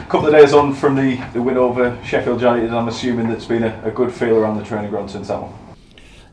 couple of days on from the win over Sheffield United, I'm assuming that's been a good feel around the training ground since that one.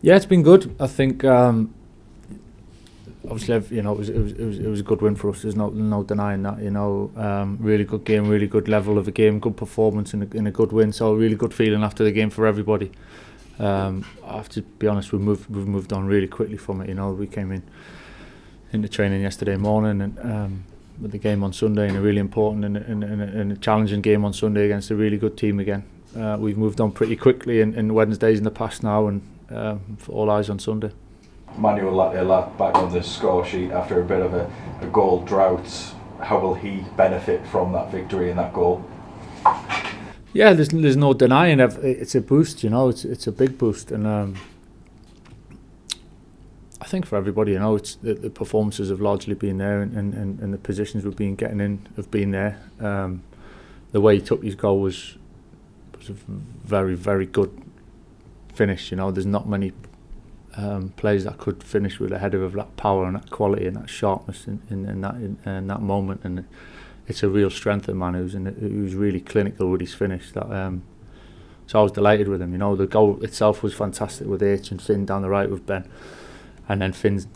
Yeah, it's been good. I think obviously, it was a good win for us. There's no denying that. Really good game, really good level of a game, good performance in a good win. So a really good feeling after the game for everybody. I have to be honest, we've moved on really quickly from it. We came into training yesterday morning and with the game on Sunday, and a really important and a challenging game on Sunday against a really good team again. We've moved on pretty quickly in Wednesdays in the past now, and for all eyes on Sunday. Manuel Lattia back on the score sheet after a bit of a goal drought. How will he benefit from that victory and that goal? Yeah, there's no denying it. It's a boost, it's a big boost, and I think for everybody, it's the performances have largely been there, and the positions we've been getting in have been there. The way he took his goal was a very, very good finish. There's not many players that could finish with a header of that power and that quality and that sharpness in that moment, and it's a real strength of Manu's, and he was really clinical with his finish. So I was delighted with him. The goal itself was fantastic with H and Finn down the right with Ben. And then Finn's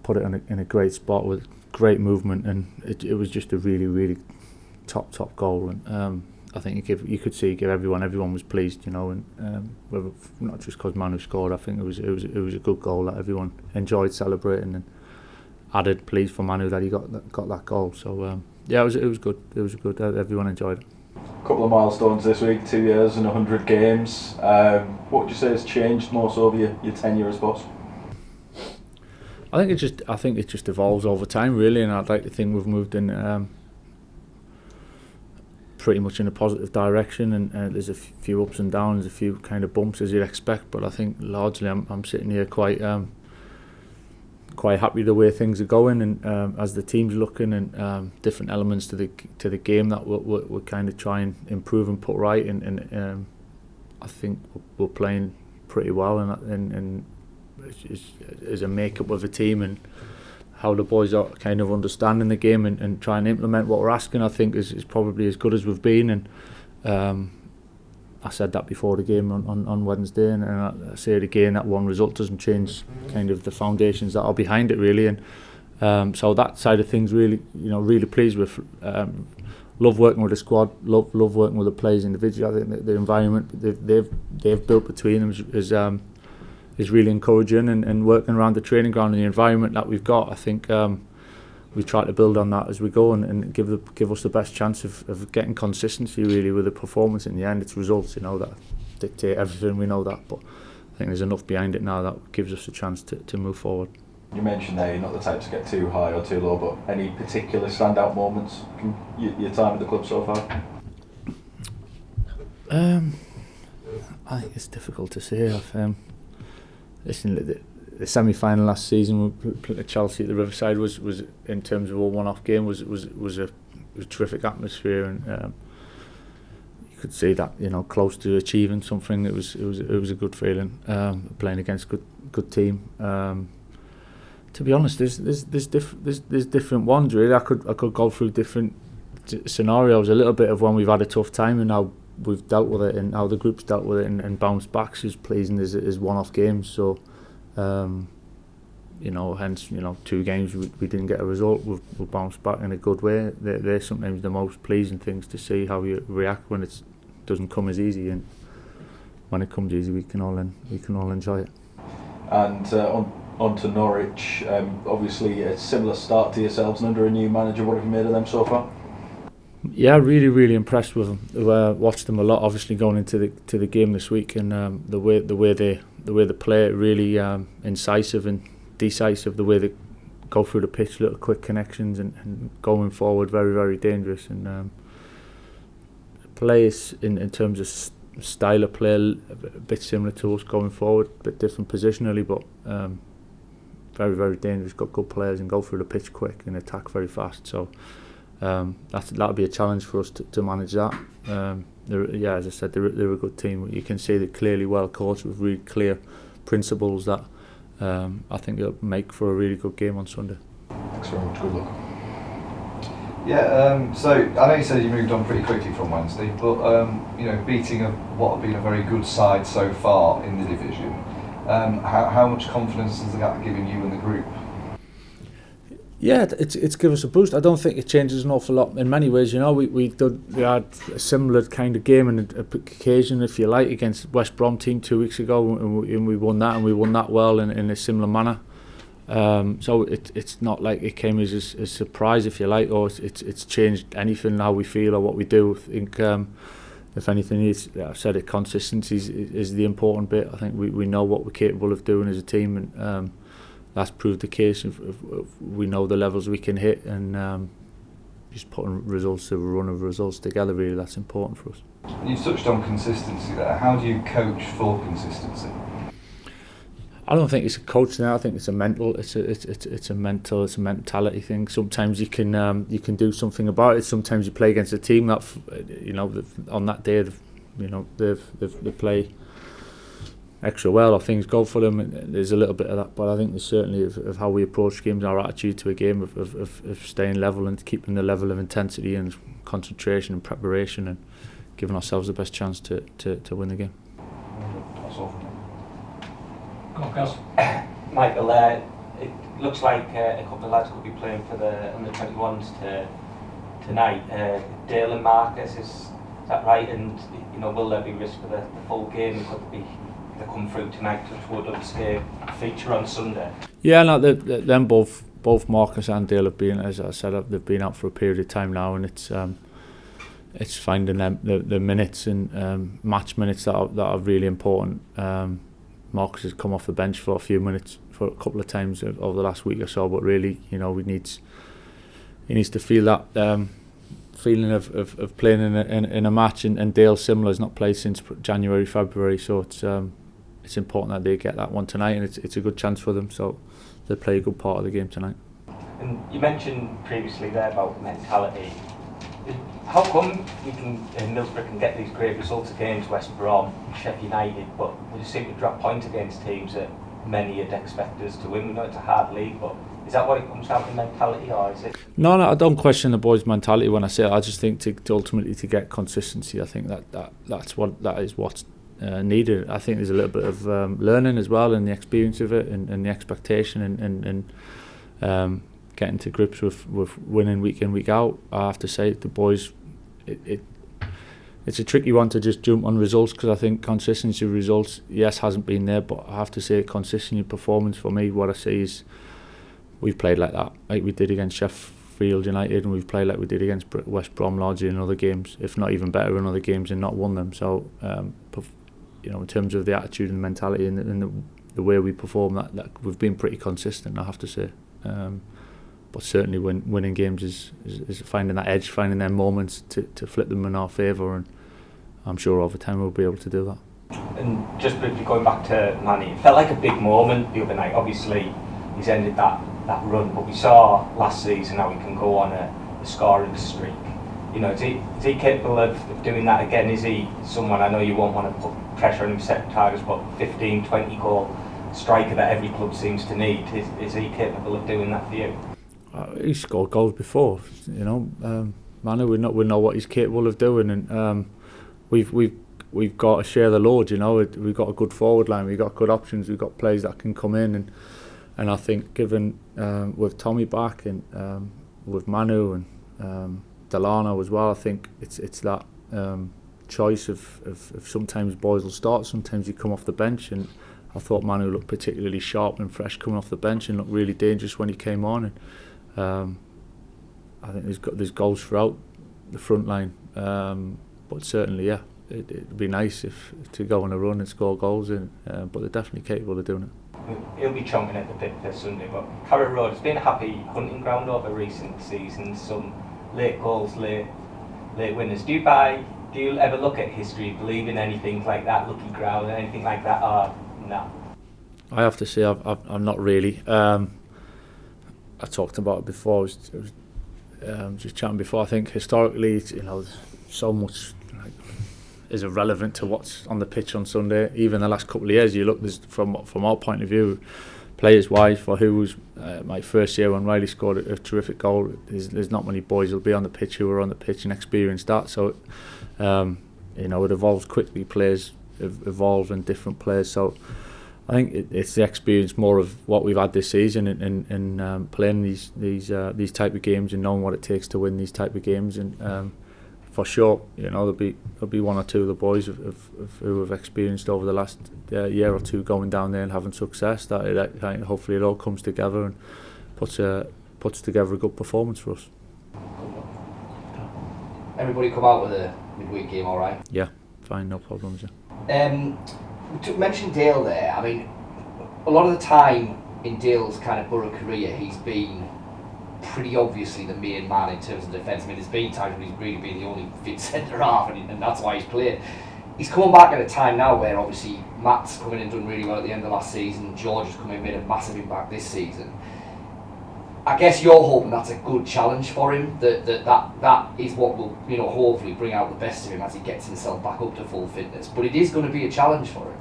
put it in a great spot with great movement, and it was just a really, really top goal. And I think you could see everyone was pleased, and not just because Manu scored. I think it was a good goal that everyone enjoyed celebrating, and added pleased for Manu that he got that goal. So it was good. It was good. Everyone enjoyed it. A couple of milestones this week: 2 years and 100 games. What would you say has changed most over your tenure as boss? I think it just evolves over time, really, and I'd like to think we've moved in pretty much in a positive direction, and there's a few ups and downs, a few kind of bumps as you'd expect, but I think largely I'm sitting here quite happy the way things are going, and as the team's looking, and different elements to the game that we're kind of trying to improve and put right, and I think we're playing pretty well, and is a makeup of a team, and how the boys are kind of understanding the game and trying to implement what we're asking, I think is probably as good as we've been. And I said that before the game on Wednesday, and I say it again, that one result doesn't change kind of the foundations that are behind it, really. And so that side of things, really, really pleased with. Love working with the squad, love working with the players individually. I think the environment they've built between them is really encouraging, and working around the training ground and the environment that we've got, I think we try to build on that as we go, and give us the best chance of getting consistency, really, with the performance. In the end, it's results, that dictate everything, we know that, but I think there's enough behind it now that gives us a chance to move forward. You mentioned there you're not the type to get too high or too low, but any particular standout moments from your time at the club so far? I think it's difficult to say. Listen, the semi-final last season we played at Chelsea at the Riverside was in terms of a one-off game was a terrific atmosphere, and you could see that close to achieving something. It was a good feeling, playing against good team. To be honest, there's different ones, really. I could go through different scenarios. A little bit of when we've had a tough time and how we've dealt with it, and how the group's dealt with it, and bounced back is pleasing as one-off games. So hence 2 games we didn't get a result, we've bounced back in a good way. They're sometimes the most pleasing things to see, how you react when it doesn't come as easy, and when it comes easy we can all enjoy it. And on to Norwich, obviously a similar start to yourselves and under a new manager. What have you made of them so far? Yeah, really, really impressed with them. Watched them a lot, obviously, going into the game this week, and the way they play, really incisive and decisive. The way they go through the pitch, little quick connections, and going forward, very, very dangerous. And plays in terms of style of play, a bit similar to us going forward, a bit different positionally, but very, very dangerous. Got good players and go through the pitch quick and attack very fast. So. That'll be a challenge for us to manage that. As I said, they're a good team. You can see they're clearly well coached with really clear principles that I think they'll make for a really good game on Sunday. Thanks very much. Good luck. Yeah, so I know you said you moved on pretty quickly from Wednesday, but beating what have been a very good side so far in the division, how much confidence has that given you and the group? Yeah, it's given us a boost. I don't think it changes an awful lot in many ways. We had a similar kind of game and a occasion, if you like, against West Brom team 2 weeks ago, and we won that, and we won that well in a similar manner. So it's not like it came as a surprise, if you like, or it's changed anything how we feel or what we do. I think if anything, I've said it, consistency is the important bit. I think we know what we're capable of doing as a team, and that's proved the case. We know the levels we can hit, and just putting results to a run of results together, really, that's important for us. You've touched on consistency there. How do you coach for consistency? I don't think it's a coach now. I think it's a mentality thing. Sometimes you can do something about it. Sometimes you play against a team that on that day they play extra well, or things go for them. There's a little bit of that, but I think there's certainly of how we approach games, our attitude to a game, of staying level and keeping the level of intensity and concentration and preparation, and giving ourselves the best chance to win the game. That's all from me. Michael, it looks like a couple of lads will be playing for the under-21s tonight. Dale and Marcus, is that right? And will there be risk for the full game? Could they come through tonight toward the feature on Sunday? Yeah, no, them both Marcus and Dale have been, as I said, they've been out for a period of time now, and it's finding them the minutes and match minutes that are really important. Marcus has come off the bench for a few minutes for a couple of times over the last week or so, but really, he needs to feel that feeling of playing in a match, and Dale similar has not played since January, February, so it's important that they get that one tonight, and it's a good chance for them, so they play a good part of the game tonight. And you mentioned previously there about mentality. How come Middlesbrough can get these great results against West Brom, Sheffield United, but we just seem to drop points against teams that many had expected us to win? We know it's a hard league, but is that what it comes down to, mentality, or is it? No, I don't question the boys' mentality when I say it. I just think to ultimately to get consistency, I think that is what's needed. I think there's a little bit of learning as well, and the experience of it, and the expectation, and getting to grips with winning week in, week out. I have to say, the boys, it's a tricky one to just jump on results, because I think consistency of results, yes, hasn't been there, but I have to say consistency performance for me, what I see is we've played like that, like we did against Sheffield United, and we've played like we did against West Brom largely in other games, if not even better in other games, and not won them. So in terms of the attitude and mentality and the way we perform, that we've been pretty consistent, I have to say. But certainly winning games is finding that edge, finding their moments to flip them in our favour, and I'm sure over time we'll be able to do that. And just briefly going back to Manny, it felt like a big moment the other night. Obviously he's ended that run, but we saw last season how he can go on a scoring streak. Is he capable of doing that again? Is he someone, I know you won't want to put pressure on him setting targets, but 15, 20 goal striker that every club seems to need, is he capable of doing that for you? He's scored goals before, Manu. We know what he's capable of doing, and we've got to share the load. We've got a good forward line, we've got good options, we've got players that can come in, and I think given with Tommy back and with Manu and Delano as well, I think it's that choice of sometimes boys will start, sometimes you come off the bench, and I thought Manu looked particularly sharp and fresh coming off the bench, and looked really dangerous when he came on. And I think there's goals throughout the front line, but certainly, yeah, it'd be nice to go on a run and score goals, but they're definitely capable of doing it. He'll be chomping at the bit for Sunday, but Carrow Road has been a happy hunting ground over recent seasons. Some late goals, late winners. Do you ever look at history, believe in anything like that, lucky ground, anything like that, or no? I have to say I'm not really. I talked about it before. I was just chatting before. I think historically, so much is irrelevant to what's on the pitch on Sunday. Even the last couple of years, you look, from our point of view, players wise, for who was my first year when Riley scored a terrific goal, there's not many boys who'll be on the pitch who are on the pitch and experienced that. So it evolves quickly. Players evolve and different players. So I think it's the experience more of what we've had this season and playing these type of games and knowing what it takes to win these type of games. And for sure, there'll be one or two of the boys who have experienced over the last year or two going down there and having success. That hopefully it all comes together and puts together a good performance for us. Everybody come out with a midweek game, all right? Yeah, fine, no problems. Yeah. We mentioned Dale there. I mean, a lot of the time in Dale's kind of Borough career, he's been pretty obviously the main man in terms of defence. I mean, there's been times when he's really been the only fit centre half, and that's why he's played. He's coming back at a time now where obviously Matt's come in and done really well at the end of last season. George has come in and made a massive impact this season. I guess you're hoping that's a good challenge for him. That is what will hopefully bring out the best of him as he gets himself back up to full fitness. But it is going to be a challenge for him.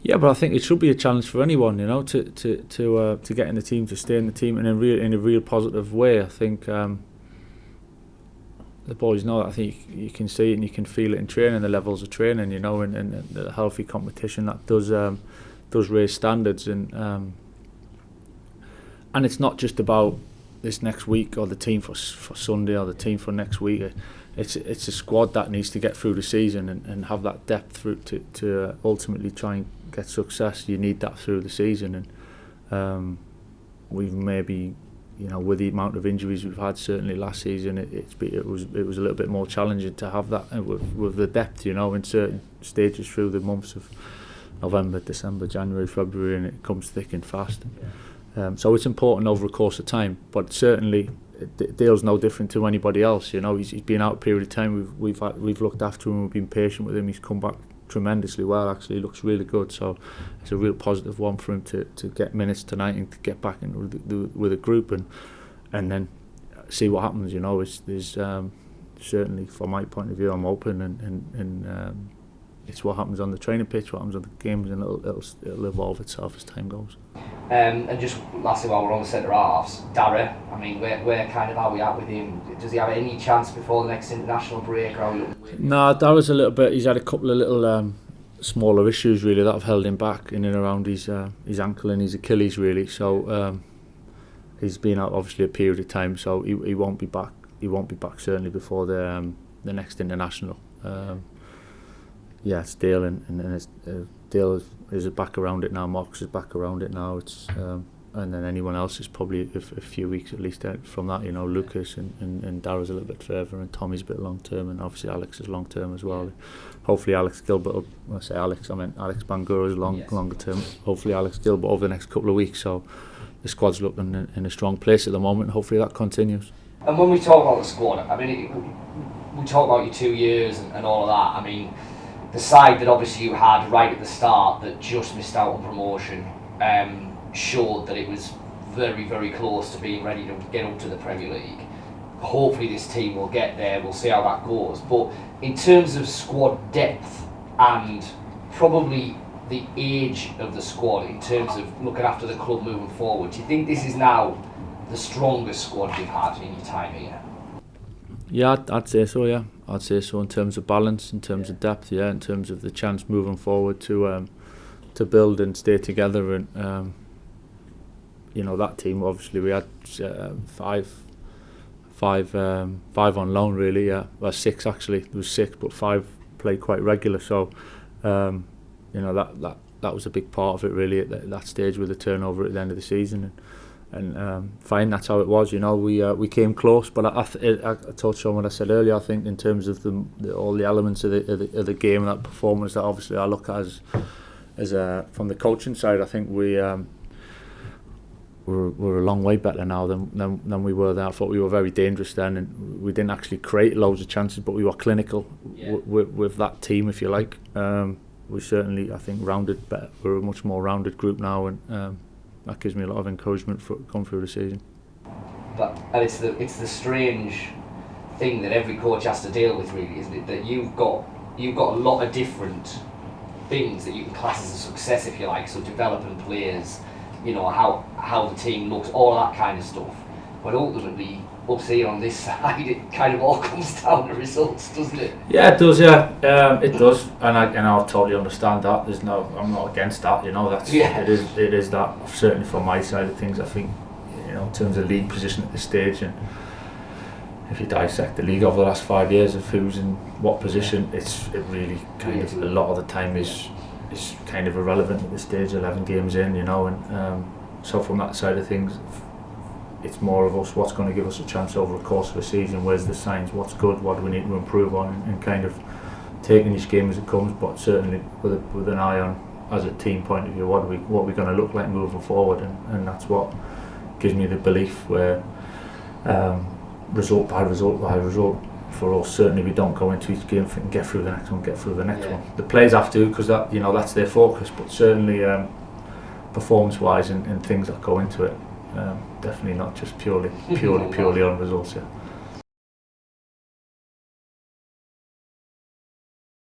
Yeah, but I think it should be a challenge for anyone, to get in the team, to stay in the team, and in a real positive way. I think the boys know that. I think you can see it and you can feel it in training, the levels of training, and the healthy competition that does raise standards, and it's not just about this next week or the team for Sunday or the team for next week. It's a squad that needs to get through the season and have that depth through to ultimately try and get success. You need that through the season, and we've maybe, with the amount of injuries we've had, certainly last season, it was a little bit more challenging to have that with the depth, in certain stages through the months of November, December, January, February, and it comes thick and fast. So it's important over a course of time, but certainly Dale's no different to anybody else. He's been out a period of time. We've looked after him. We've been patient with him. He's come back tremendously well. Actually, he looks really good. So it's a real positive one for him to get minutes tonight and to get back in with a group and then see what happens. There's certainly, from my point of view, I'm open and it's what happens on the training pitch, what happens on the games, and it'll evolve itself as time goes. And just lastly, while we're on the centre halves, Dara, I mean, where kind of are we at with him? Does he have any chance before the next international break? Or are we looking? No, Dara's a little bit. He's had a couple of little smaller issues really that have held him back in and around his ankle and his Achilles really. So he's been out obviously a period of time, so he won't be back. He won't be back certainly before the next international. Yeah, it's Dale and Dale is back around it now. Marcus is back around it now. It's and then anyone else is probably a few weeks at least out from that. Lucas and Dara's a little bit further, and Tommy's a bit long term, and obviously Alex is long term as well. Hopefully Alex Gilbert. When I say Alex, I meant Alex Bangura is longer term. Hopefully Alex Gilbert over the next couple of weeks. So the squad's looking in a strong place at the moment. Hopefully that continues. And when we talk about the squad, I mean, we talk about your 2 years and all of that. I mean, the side that obviously you had right at the start that just missed out on promotion showed that it was very, very close to being ready to get up to the Premier League. Hopefully this team will get there, we'll see how that goes. But in terms of squad depth and probably the age of the squad in terms of looking after the club moving forward, do you think this is now the strongest squad you've had in your time here? Yeah, I'd say so, yeah. I'd say so in terms of balance, in terms of depth, yeah, in terms of the chance moving forward to build and stay together. And that team, obviously we had five on loan really, yeah. Well, 6 actually. There was 6, but 5 played quite regular. So that was a big part of it really at that stage with the turnover at the end of the season. And fine, that's how it was. We came close, but I touched on what I said earlier. I think in terms of all the elements of the game and that performance, that obviously I look at as from the coaching side, I think we're a long way better now than we were then. I thought we were very dangerous then, and we didn't actually create loads of chances, but we were clinical with that team, if you like. We certainly, I think, rounded better. We're a much more rounded group now, and that gives me a lot of encouragement for going through the season. And it's the strange thing that every coach has to deal with, really, isn't it? That you've got a lot of different things that you can class as a success, if you like. So developing players, you know, how the team looks, all that kind of stuff. But ultimately, us here on this side, it kind of all comes down to results, doesn't it? Yeah, it does. Yeah, it does, and I totally understand that. I'm not against that. You know, it is that. Certainly from my side of things, I think, you know, in terms of league position at this stage, and if you dissect the league over the last 5 years of who's in what position, it really kind of a lot of the time is kind of irrelevant at this stage. 11 games in, you know, and so from that side of things, it's more of us, what's going to give us a chance over the course of a season, where's the signs, what's good, what do we need to improve on, and kind of taking each game as it comes, but certainly with an eye on, as a team point of view, what are we going to look like moving forward, and that's what gives me the belief where result by result for us, certainly we don't go into each game thinking get through the next one, the players have to, because that, you know, that's their focus, but certainly performance wise and things that go into it, definitely not just purely on results. Yeah.